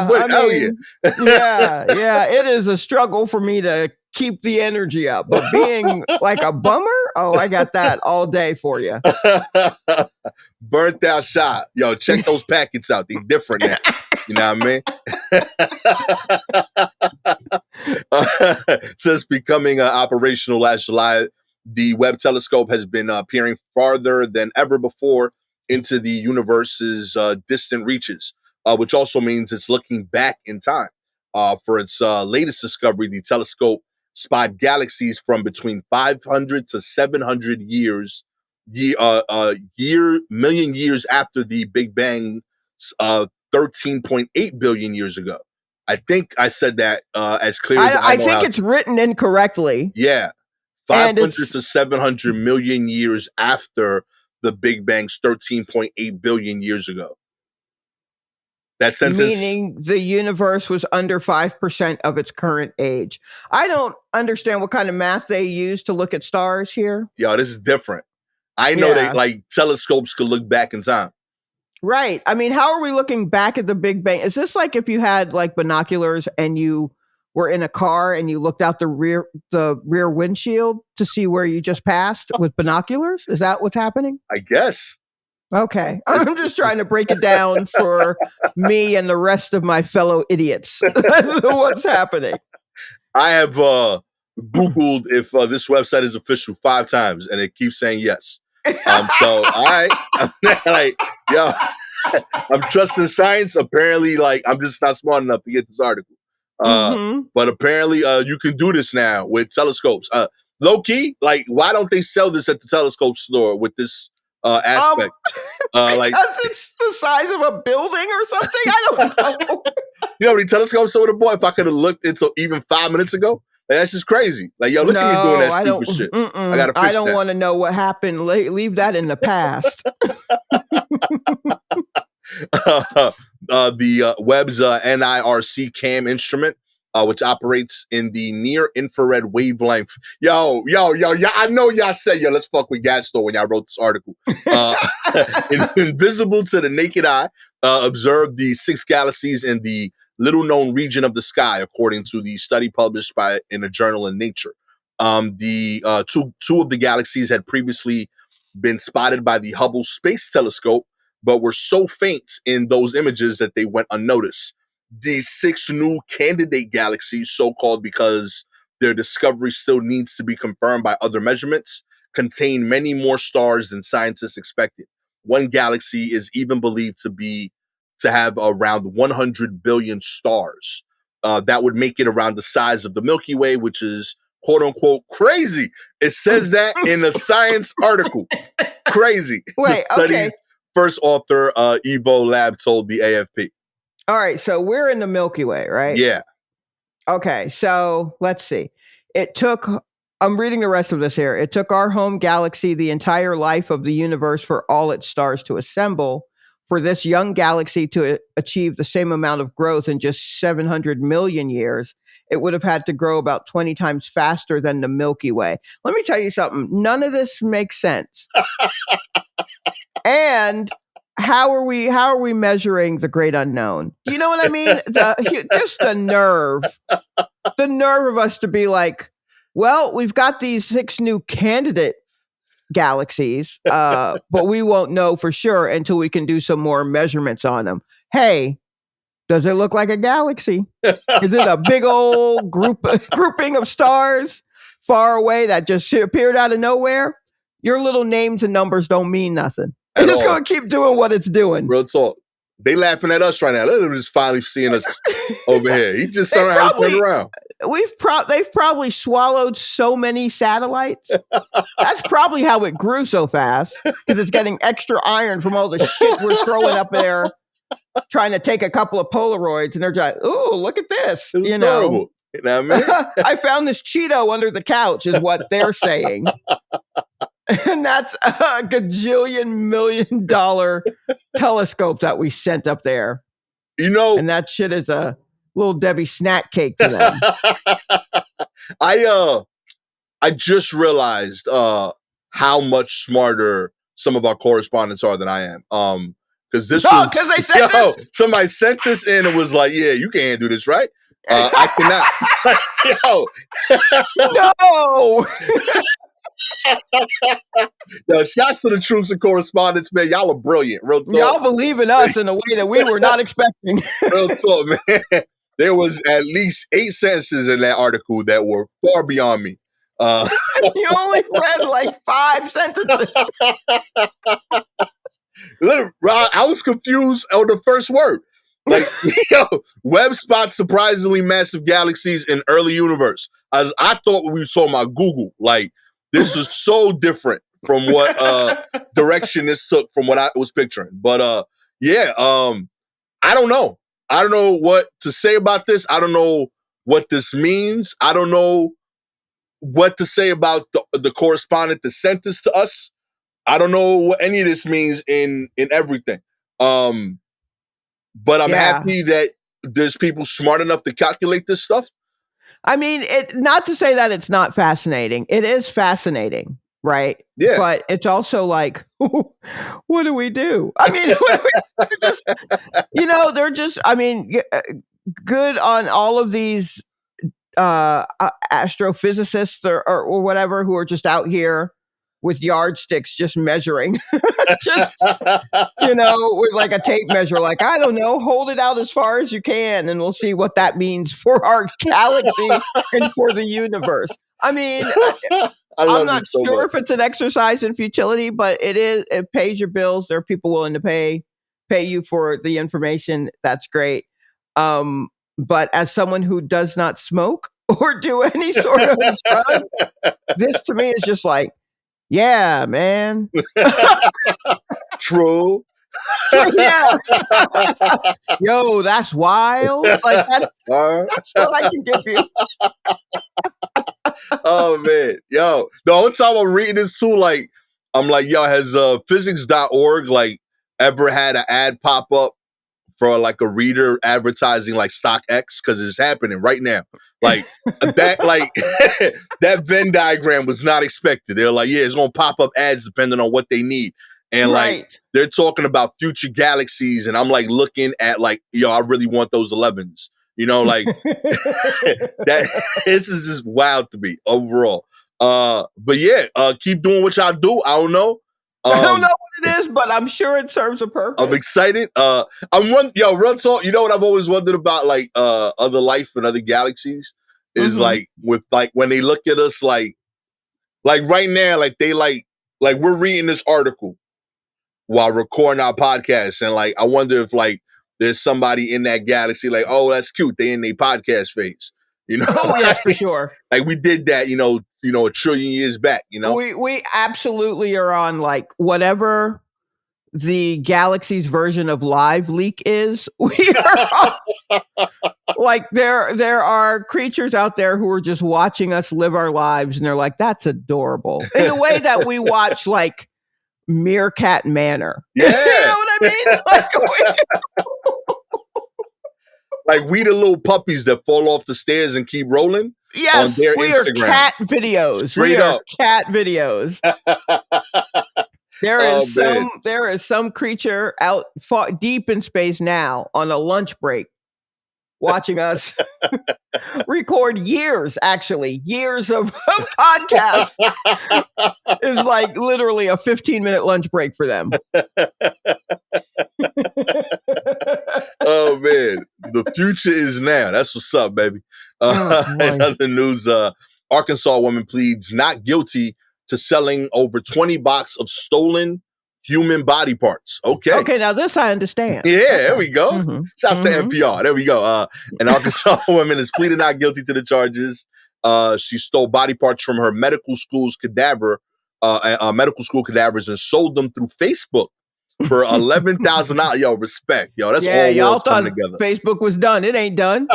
Yeah, it is a struggle for me to keep the energy up. But being like a bummer, I got that all day for you. Burnt out shot. Yo, check those packets out. They're different now. You know what I mean? Since becoming operational last July, the Webb telescope has been peering farther than ever before into the universe's distant reaches, which also means it's looking back in time. For its latest discovery, the telescope spotted galaxies from between 500 to 700 million years after the Big Bang, 13.8 billion years ago. I think I said that as clear as I know think how it's written incorrectly. Yeah. 500 to 700 million years after the Big Bang's 13.8 billion years ago. That sentence, meaning the universe was under 5% of its current age. I don't understand what kind of math they use to look at stars here. Yo, this is different. I know they like telescopes could look back in time. Right. I mean, how are we looking back at the Big Bang? Is this like if you had like binoculars and you were in a car and you looked out the rear windshield to see where you just passed with binoculars? Is that what's happening? I guess. Okay. I'm just trying to break it down for me and the rest of my fellow idiots. What's happening? I have Googled if this website is official 5 times and it keeps saying yes. So I'm like, yo, I'm trusting science. Apparently, like, I'm just not smart enough to get this article. But apparently, you can do this now with telescopes. Low key, like, why don't they sell this at the telescope store with this aspect? Because it's the size of a building or something. I don't know. You know how many telescopes I would have bought if I could have looked into even 5 minutes ago? Like, that's just crazy. Like, yo, look at me doing that stupid shit. I gotta fix I don't want to know what happened. Leave that in the past. The Webb's NIRC cam instrument, which operates in the near infrared wavelength. Yo, I know y'all said, yo, let's fuck with Gastor when y'all wrote this article. Invisible to the naked eye, observed the 6 galaxies in the little-known region of the sky, according to the study published in a journal in Nature. The two of the galaxies had previously been spotted by the Hubble Space Telescope, but were so faint in those images that they went unnoticed. These 6 new candidate galaxies, so-called because their discovery still needs to be confirmed by other measurements, contain many more stars than scientists expected. One galaxy is even believed to have around 100 billion stars. That would make it around the size of the Milky Way, which is quote unquote crazy. It says that in a science article. Crazy. Wait, the study's first author, Evo Lab, told the AFP. All right, so we're in the Milky Way, right? Yeah. Okay, so let's see. I'm reading the rest of this here. It took our home galaxy the entire life of the universe for all its stars to assemble. For this young galaxy to achieve the same amount of growth in just 700 million years, it would have had to grow about 20 times faster than the Milky Way. Let me tell you something. None of this makes sense. And how are we measuring the great unknown? Do you know what I mean? Just the nerve of us to be like, well, we've got these 6 new candidate galaxies, but we won't know for sure until we can do some more measurements on them. Hey, does it look like a galaxy? Is it a big old grouping of stars far away that just appeared out of nowhere? Your little names and numbers don't mean nothing. It's just going to keep doing what it's doing. Real talk. They laughing at us right now. They're just finally seeing us over here. He just turned around. They've probably swallowed so many satellites. That's probably how it grew so fast, because it's getting extra iron from all the shit we're throwing up there, trying to take a couple of Polaroids, and they're just, oh, look at this. It's adorable. You know what I mean? I found this Cheeto under the couch, is what they're saying. And that's a gajillion $1 million telescope that we sent up there. You know, and that shit is a little Debbie snack cake to them. I just realized how much smarter some of our correspondents are than I am. Because because they sent this. Somebody sent this in and was like, "Yeah, you can't do this, right? I cannot." No. Yo, shouts to the troops and correspondents, man. Y'all are brilliant. Real talk. Y'all believe in us in a way that we were not expecting. Real talk, man. There was at least 8 sentences in that article that were far beyond me. You only read like 5 sentences. I was confused on the first word. Like, Webb spots surprisingly massive galaxies in early universe. As I thought when we saw my Google, like, this is so different from what direction this took from what I was picturing. But I don't know. I don't know what to say about this. I don't know what this means. I don't know what to say about the correspondent that sent this to us. I don't know what any of this means in everything. But I'm happy that there's people smart enough to calculate this stuff. I mean, not to say that it's not fascinating. It is fascinating, right? Yeah. But it's also like, what do we do? I mean, they're just, I mean, good on all of these astrophysicists or whatever who are just out here with yardsticks just measuring, just, with like a tape measure, like, I don't know, hold it out as far as you can and we'll see what that means for our galaxy and for the universe. I mean, I'm not sure if it's an exercise in futility, but it pays your bills. There are people willing to pay you for the information. That's great. But as someone who does not smoke or do any sort of drug, this to me is just like, yeah, man. True. Yeah. Yo, that's wild. Like that's what I can give you. Oh man, yo, the whole time I'm reading this too, like I'm like, yo, has physics.org like ever had an ad pop up for like a reader advertising like StockX? Because it's happening right now. Like that, like that Venn diagram was not expected. They're like, yeah, it's gonna pop up ads depending on what they need. And like they're talking about future galaxies, and I'm like looking at like, yo, I really want those 11s. Like that. This is just wild to me overall. But yeah, keep doing what y'all do. I don't know. I don't know what it is, but I'm sure it serves a purpose. I'm excited. Real talk. You know what I've always wondered about, like other life and other galaxies is like with like when they look at us like right now, like they like we're reading this article while recording our podcast, and like I wonder if like there's somebody in that galaxy like, oh, that's cute. They in their podcast phase. Oh yes, for sure. Like we did that, a trillion years back. We absolutely are on like whatever the galaxy's version of Live Leak is. We are on, like there are creatures out there who are just watching us live our lives, and they're like, that's adorable. In the way that we watch like Meerkat Manor. Yeah. You know what I mean? Like we the little puppies that fall off the stairs and keep rolling. Yes, on their we Instagram. Are cat videos. Straight up. Cat videos. There is some creature out far, deep in space now on a lunch break watching us record years of podcasts. Is like literally a 15-minute lunch break for them. Oh man, the future is now. That's what's up, baby. In other news, Arkansas woman pleads not guilty to selling over 20 boxes of stolen human body parts. Okay, now this I understand. Yeah, there we go. Shouts to NPR. There we go. An Arkansas woman is pleading not guilty to the charges. She stole body parts from her medical school cadavers and sold them through Facebook for $11,000. Yo, respect. Yo, that's all y'all thought together. Facebook was done. It ain't done.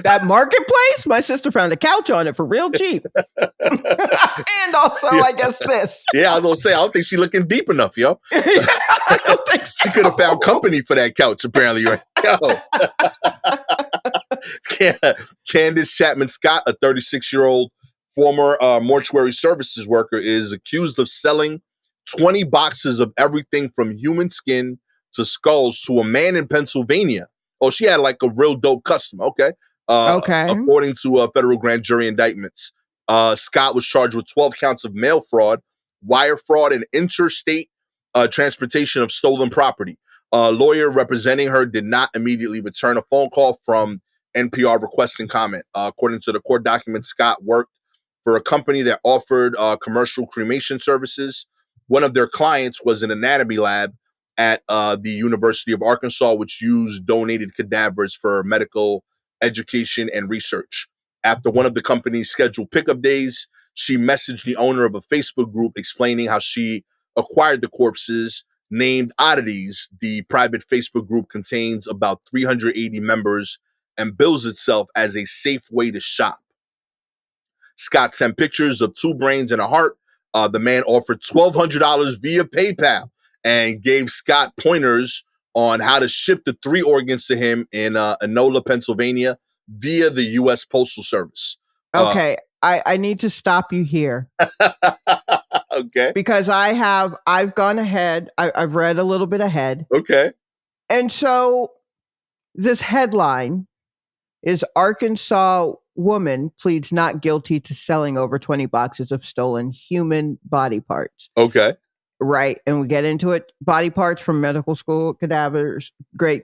That marketplace, my sister found a couch on it for real cheap. And also, I guess this. Yeah, I was gonna say, I don't think she's looking deep enough, yo. I don't think so. She could have found company for that couch, apparently. Right? Yo. Candace Chapman Scott, a 36-year-old former mortuary services worker, is accused of selling 20 boxes of everything from human skin to skulls to a man in Pennsylvania. Oh, she had like a real dope customer. Okay. According to federal grand jury indictments, Scott was charged with 12 counts of mail fraud, wire fraud, and interstate transportation of stolen property. A lawyer representing her did not immediately return a phone call from NPR requesting comment. According to the court documents, Scott worked for a company that offered commercial cremation services. One of their clients was an anatomy lab at the University of Arkansas, which used donated cadavers for medical education and research. After one of the company's scheduled pickup days, she messaged the owner of a Facebook group explaining how she acquired the corpses. Named Oddities, the private Facebook group contains about 380 members and bills itself as a safe way to shop. Scott sent pictures of 2 brains and a heart. The man offered $1,200 via PayPal and gave Scott pointers on how to ship the 3 organs to him in Enola, Pennsylvania, via the U.S. Postal Service. Okay, I need to stop you here. Okay. Because I've gone ahead. I've read a little bit ahead. Okay. And so this headline is Arkansas woman pleads not guilty to selling over 20 boxes of stolen human body parts. Okay. Right. And we get into it. Body parts from medical school cadavers. Great.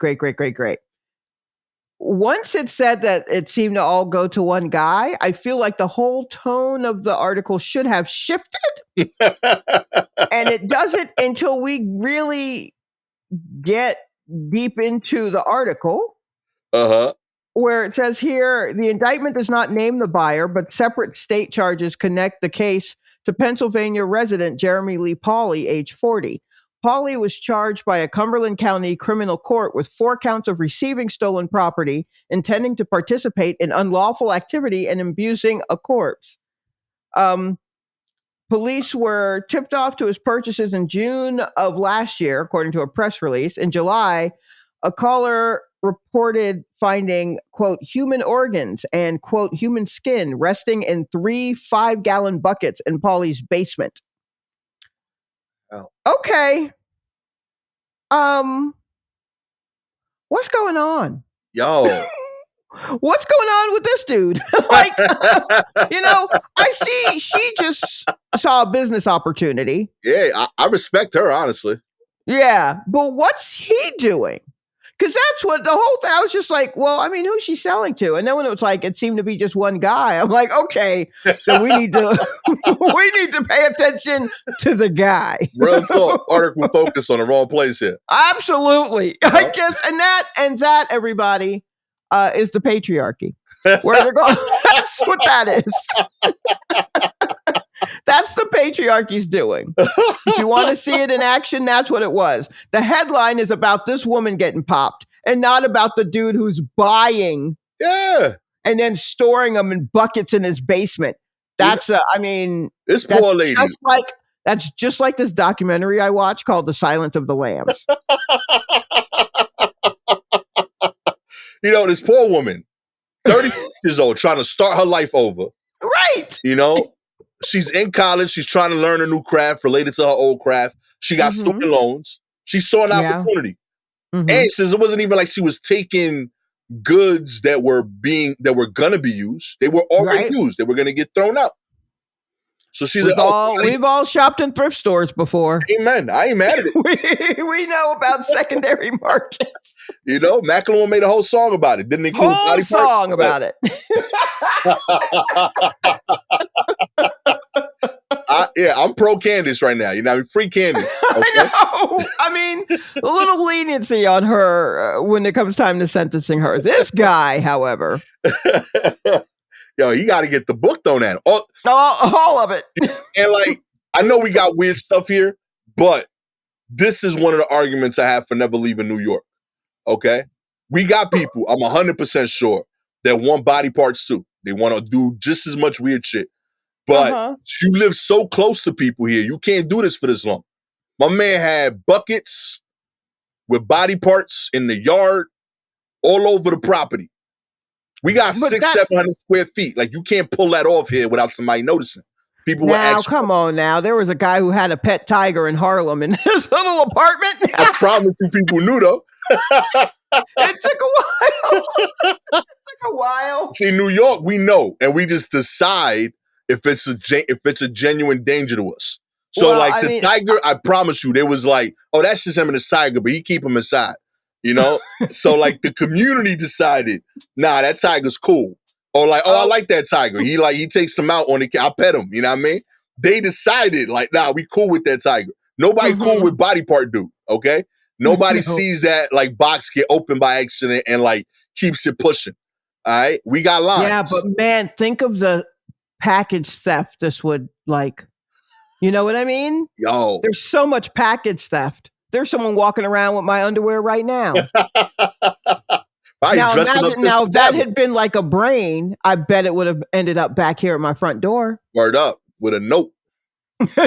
Once it said that it seemed to all go to one guy, I feel like the whole tone of the article should have shifted. And it doesn't until we really get deep into the article. Where it says here, the indictment does not name the buyer, but separate state charges connect the case to Pennsylvania resident Jeremy Lee Pauley, age 40. Pauley was charged by a Cumberland County criminal court with 4 counts of receiving stolen property, intending to participate in unlawful activity, and abusing a corpse. Police were tipped off to his purchases in June of last year, according to a press release. In July, a caller reported finding, quote, human organs and, quote, human skin resting in 3 5-gallon buckets in Pauley's basement. Oh. Okay. What's going on? Yo. What's going on with this dude? Like, I see she just saw a business opportunity. Yeah, I respect her, honestly. Yeah, but what's he doing? Because that's what the whole thing, I was just like, well, I mean, who's she selling to? And then when it was like, it seemed to be just one guy, I'm like, okay, then we need to pay attention to the guy. Real talk, article focus on the wrong place here. Absolutely. I guess, and that, everybody, is the patriarchy. Where they're going, that's what that is. That's the patriarchy's doing. If you want to see it in action, that's what it was. The headline is about this woman getting popped and not about the dude who's buying and then storing them in buckets in his basement. That's, this poor lady. That's just like this documentary I watched called The Silence of the Lambs. This poor woman, 30 years old, trying to start her life over. Right. She's in college. She's trying to learn a new craft related to her old craft. She got student loans. She saw an opportunity. And she says it wasn't even like she was taking goods that were going to be used. They were already used. They were going to get thrown out. So she's we've all shopped in thrift stores before. Amen. I ain't mad at it. we know about secondary markets. Macklemore made a whole song about it. Didn't include whole song about it. I'm pro Candace right now. Free Candace. Okay? I know. A little leniency on her when it comes time to sentencing her. This guy, however. Yo, he got to get the book thrown at him. All of it. And I know we got weird stuff here, but this is one of the arguments I have for never leaving New York. Okay? We got people, I'm 100% sure, that want body parts too. They want to do just as much weird shit. But you live so close to people here, you can't do this for this long. My man had buckets with body parts in the yard all over the property. We got 700 square feet. You can't pull that off here without somebody noticing. People come on now. There was a guy who had a pet tiger in Harlem in his little apartment. I promise you people knew, though. It took a while. See, New York, we know, and we just decide if it's a genuine danger to us. So, the tiger, I promise you, there was that's just him and his tiger, but he keep him inside. So, the community decided, nah, that tiger's cool. Or like, I like that tiger. He takes him out on the, I pet him. You know what I mean? They decided like, nah, we cool with that tiger. Nobody cool with body part dude. Okay. Nobody sees that like box get opened by accident and like keeps it pushing. All right. We got lines. Yeah, but man, think of the package theft this would like. You know what I mean? Yo. There's so much package theft. There's someone walking around with my underwear right now. Now imagine, if that had been like a brain, I bet it would have ended up back here at my front door. Word up with a note.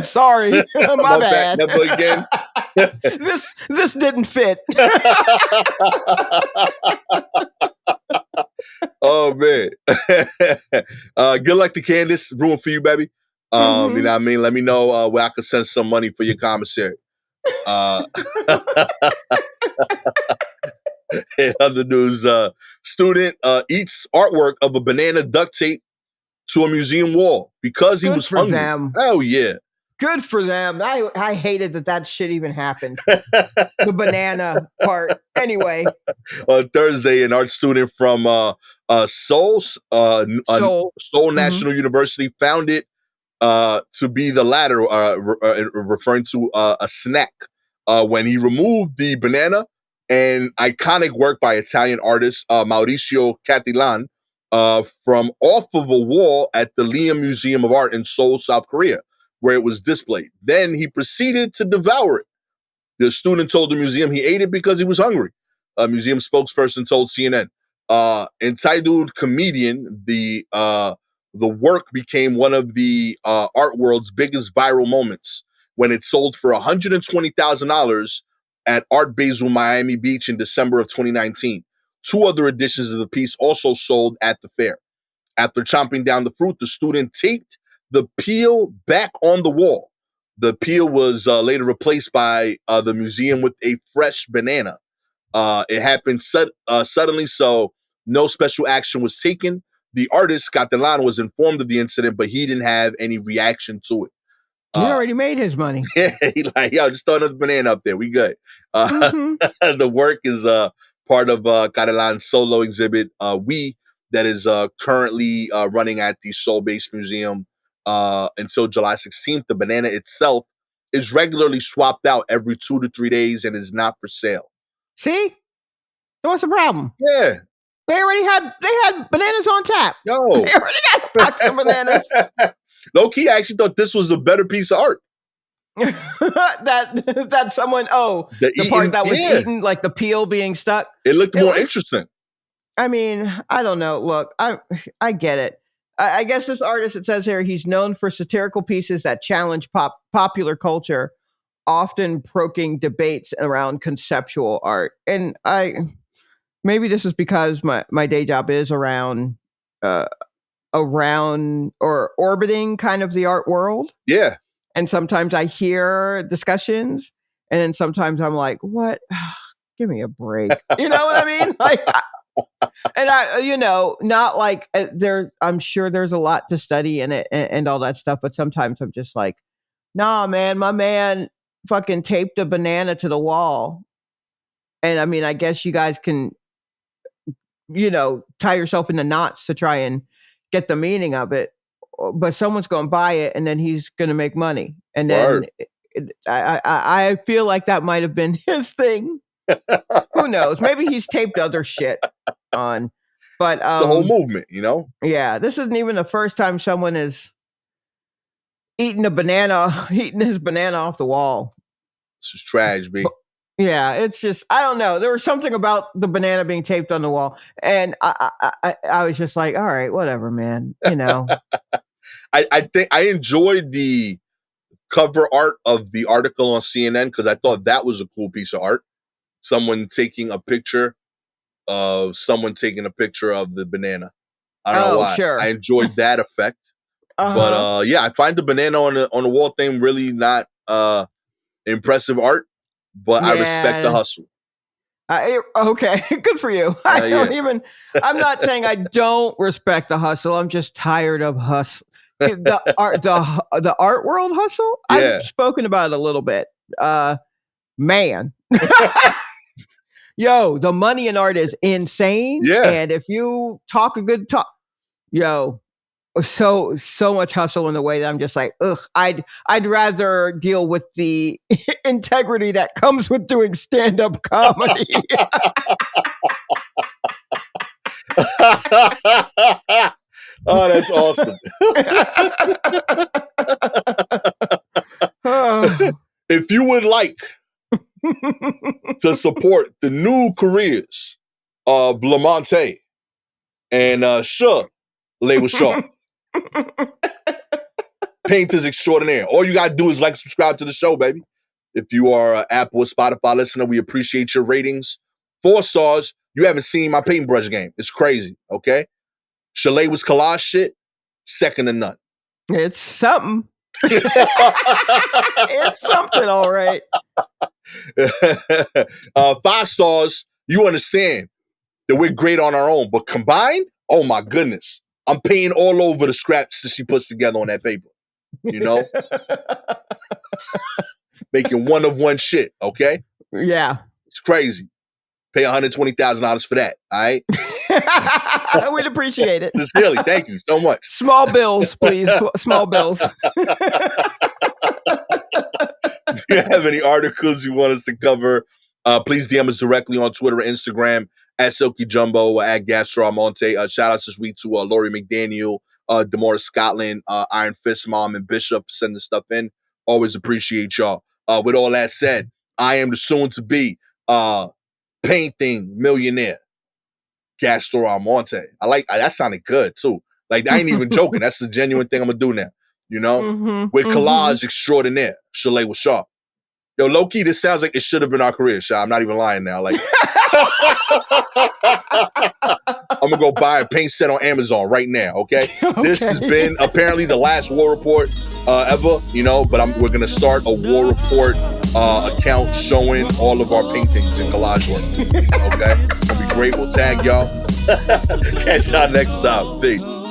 Sorry, my bad. Never again. This didn't fit. Oh man. Good luck to Candace. Room for you, baby. You know what I mean? Let me know where I could send some money for your commissary. In other news, student eats artwork of a banana duct tape to a museum wall because he was hungry. Them. Oh yeah. Good for them. I hated that shit even happened. The banana part. Anyway. On Thursday, an art student from Seoul National University found it to be the latter, referring to a snack. When he removed the banana, an iconic work by Italian artist Mauricio Cattelan from off of a wall at the Liam Museum of Art in Seoul, South Korea, where it was displayed. Then he proceeded to devour it. The student told the museum he ate it because he was hungry. A museum spokesperson told CNN. Entitled Comedian, the work became one of the art world's biggest viral moments when it sold for $120,000 at Art Basel Miami Beach in December of 2019. 2 other editions of the piece also sold at the fair. After chomping down the fruit, the student taped the peel back on the wall. The peel was later replaced by the museum with a fresh banana. It happened suddenly, so no special action was taken. The artist, Catalan, was informed of the incident, but he didn't have any reaction to it. He already made his money. Yeah, he like, yo, just throw another banana up there. We good. The work is part of Catalan's solo exhibit, that is currently running at the Seoul-based museum until July 16th. The banana itself is regularly swapped out every 2 to 3 days and is not for sale. See? So what's the problem? Yeah. They had bananas on tap. Yo. They already got a box of bananas. Low-key, I actually thought this was a better piece of art. that someone, the part that was eaten, like the peel being stuck. It looked more interesting. I mean, I don't know. Look, I get it. I guess this artist, it says here, he's known for satirical pieces that challenge popular culture, often provoking debates around conceptual art. And maybe this is because my day job is around or orbiting kind of the art world. Yeah. And sometimes I hear discussions, and then sometimes I'm like, what? Give me a break. You know what I mean? Like, not like I'm sure there's a lot to study in it and all that stuff, but sometimes I'm just like, nah, man, my man fucking taped a banana to the wall. And I mean, I guess you guys can, tie yourself into knots to try and get the meaning of it, but someone's going to buy it and then he's going to make money. And then I feel like that might have been his thing. Who knows? Maybe he's taped other shit on, but it's a whole movement, Yeah, this isn't even the first time someone is eating his banana off the wall. This is trash, B. Yeah, it's just, I don't know. There was something about the banana being taped on the wall, and I was just like, all right, whatever, man. I think I enjoyed the cover art of the article on CNN because I thought that was a cool piece of art. Someone taking a picture of the banana. I don't know why. Sure. I enjoyed that effect. But I find the banana on the wall thing really not impressive art. But I respect the hustle. Okay, good for you. I'm not saying I don't respect the hustle. I'm just tired of hustle. The art world hustle. Yeah. I've spoken about it a little bit. Man, yo, the money in art is insane. Yeah, and if you talk a good talk, Yo, so much hustle in the way that I'm just like, ugh, I'd rather deal with the integrity that comes with doing stand-up comedy. Oh, that's awesome. If you would like to support the new careers of Lamonte and Shalewa Sharpe, painters extraordinaire, all you gotta do is like, subscribe to the show, baby. If you are an Apple or Spotify listener, we appreciate your ratings. 4 stars. You haven't seen my paintbrush game. It's crazy, okay? Shalewa's collage shit, second to none. It's something. It's something, all right. 5 stars, you understand that we're great on our own, but combined, oh my goodness. I'm painting all over the scraps that she puts together on that paper. You know? Making one of one shit, okay? Yeah. It's crazy. Pay $120,000 for that, all right? We'd appreciate it. Sincerely, thank you so much. Small bills, please. Small bills. If you have any articles you want us to cover, please DM us directly on Twitter or Instagram at Silky Jumbo or at Gastor Almonte. Shout outs this week to Laurie McDaniel, Demora Scotland, Iron Fist Mom, and Bishop for sending stuff in. Always appreciate y'all. With all that said, I am the soon-to-be painting millionaire, Gastor Almonte. I like that. Sounded good too. Like, I ain't even joking. That's the genuine thing I'm gonna do now. You know, with collage extraordinaire, Shalewa Sharpe. Yo, low key, this sounds like it should have been our career, Sha. I'm not even lying now. Like, I'm gonna go buy a paint set on Amazon right now. Okay? This has been apparently the last war report ever. You know, but we're gonna start a war report account showing all of our paintings and collage work. Okay, it's gonna be great. We'll tag y'all. Catch y'all next time. Peace.